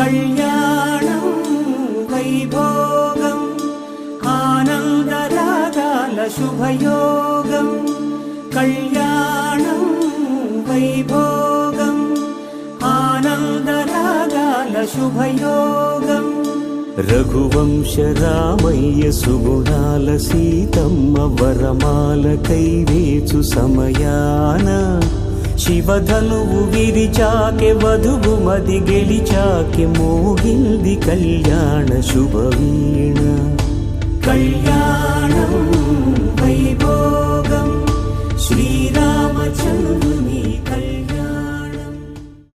కళ్యాణం వైభోగం ఆనందరాగాల శుభయోగం. కళ్యాణం వైభోగం ఆనందరాగాల శుభయోగం. రఘువంశ రామయ్య సుగుణాల సీతమ్మ వరమాల కైవేచు సమయాన శివధనువు విరిచాకె వధువు మది గెలిచాకె మోగింది కళ్యాణ శుభవీణ. కళ్యాణం వైభోగం